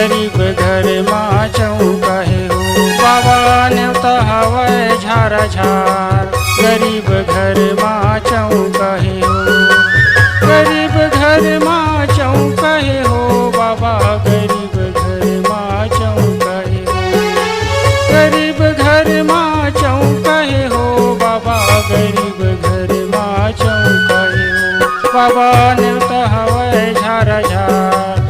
गरीब घर माँ चौका हे हो बाबा न्योता हवै झारा झार गरीब घर माँ चौका हे हो गरीब घर माँ चौका हे हो बाबा गरीब घर माँ चौका हे हो गरीब घर माँ चौका हे हो बाबा गरीब घर माँ चौका हे हो बाबा न्योता हवै झारा झार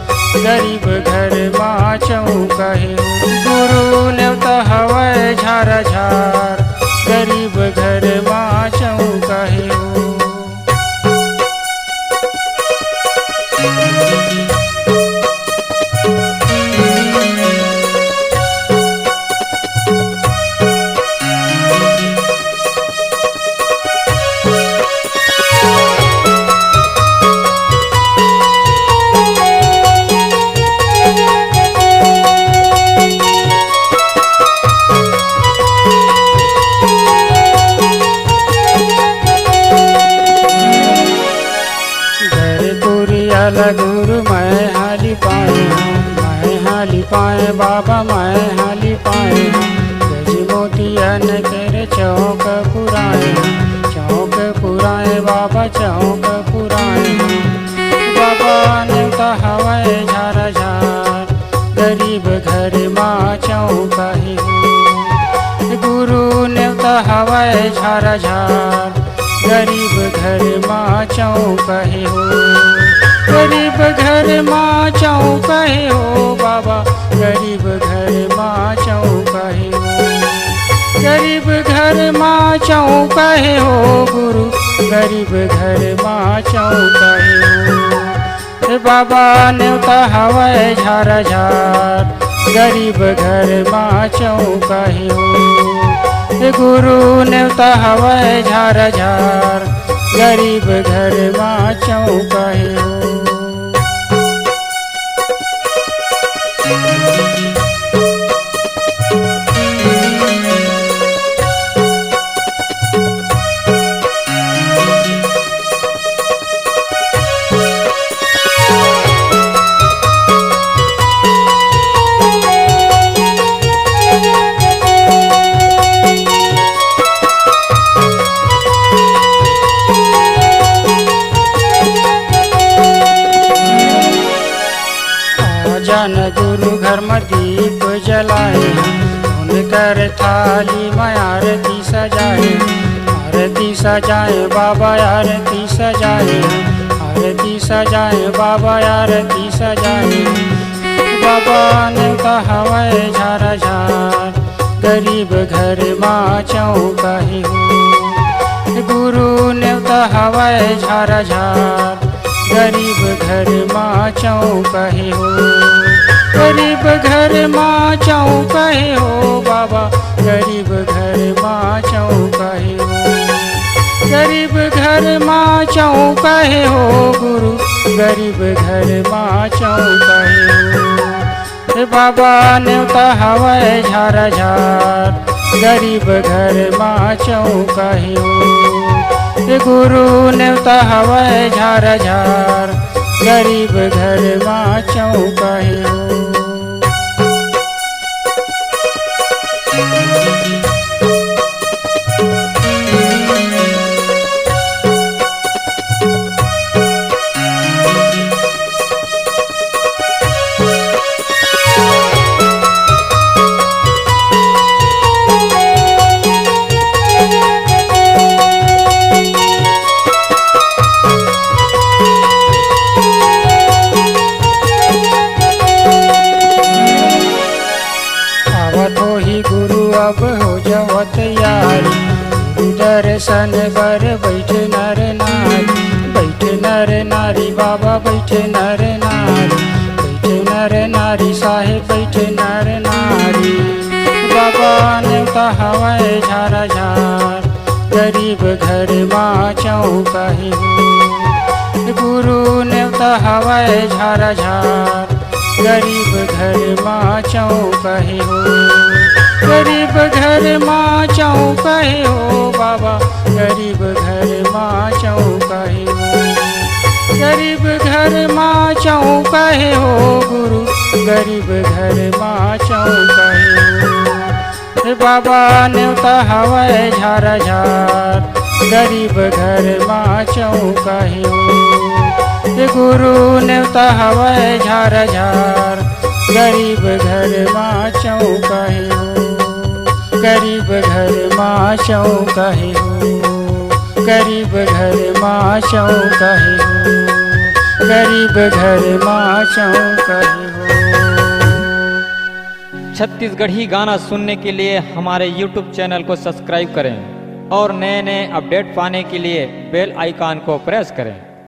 गरीब घर माँ चौका हे हो गुरु न्योता हवै झारा झार गरीब घर माँ चौका हे हो गुरु मैं हाली पाए बाबा मैं हाली पाए गज मोतियन तेरे चौक पुराए बाबा चौक पुराए बाबा न्योता हवै झारा झार गरीब घर माँ चौका हे हो गुरु न्योता हवै झारा झार गरीब घर माँ चौका हे हो गरीब घर माँ चौका हे हो बाबा गरीब घर माँ चौका हे हो गरीब घर माँ चौका हे हो गुरु गरीब घर माँ चौका हे हो बाबा न्योता हवै झारा झार गरीब घर माँ चौका हे हो गुरु न्योता हवै झारा झार गरीब घर माँ चौका हे हो जन गुरु घर में दीप जलाए उनकर थाली में आरती सजाए बाबा आरती सजाए बाबा आरती सजाए बाबा न्योता हवै झारा झार गरीब घर माँ चौका हे हो गुरु न्योता हवै झारा झार गरीब घर माँ चौका हे हो गरीब घर माँ चौका हे हो बाबा गरीब घर माँ चौका हे हो गरीब घर माँ चौका हे हो गुरु गरीब घर माँ चौका हे हो बाबा न्योता हवै झारा झार गरीब घर माँ चौका हे हो गुरु न्योता हवै झारा झार गरीब घर माँ चौका हे हो अब हो जाओ तैयारी दर्शन बर बैठे नर नारी बाबा बैठे नर नारी साहेब बैठे नर नारी बाबा न्योता हवै झारा झार गरीब घर माँ चौका हे हो गुरु न्योता हवै झारा झार गरीब घर माँ चौका हे हो गरीब घर माँ चौका हे हो बाबा गरीब घर माँ चौका हे हो गरीब घर माँ चौकहे हो गुरु, गरीब घर माँ चौकहे हो। बाबा न्योता हवै झार झार, गरीब घर माँ चौकहे हो। गुरु न्योता हवै झार झार, गरीब घर माँ चौकहे हो। गरीब घर माँ चौकहे हो, गरीब घर माँ चौकहे हो, गरीब घर माँ चौकहे हो। छत्तीसगढ़ी गाना सुनने के लिए हमारे YouTube चैनल को सब्सक्राइब करें और नए नए अपडेट पाने के लिए बेल आइकन को प्रेस करें।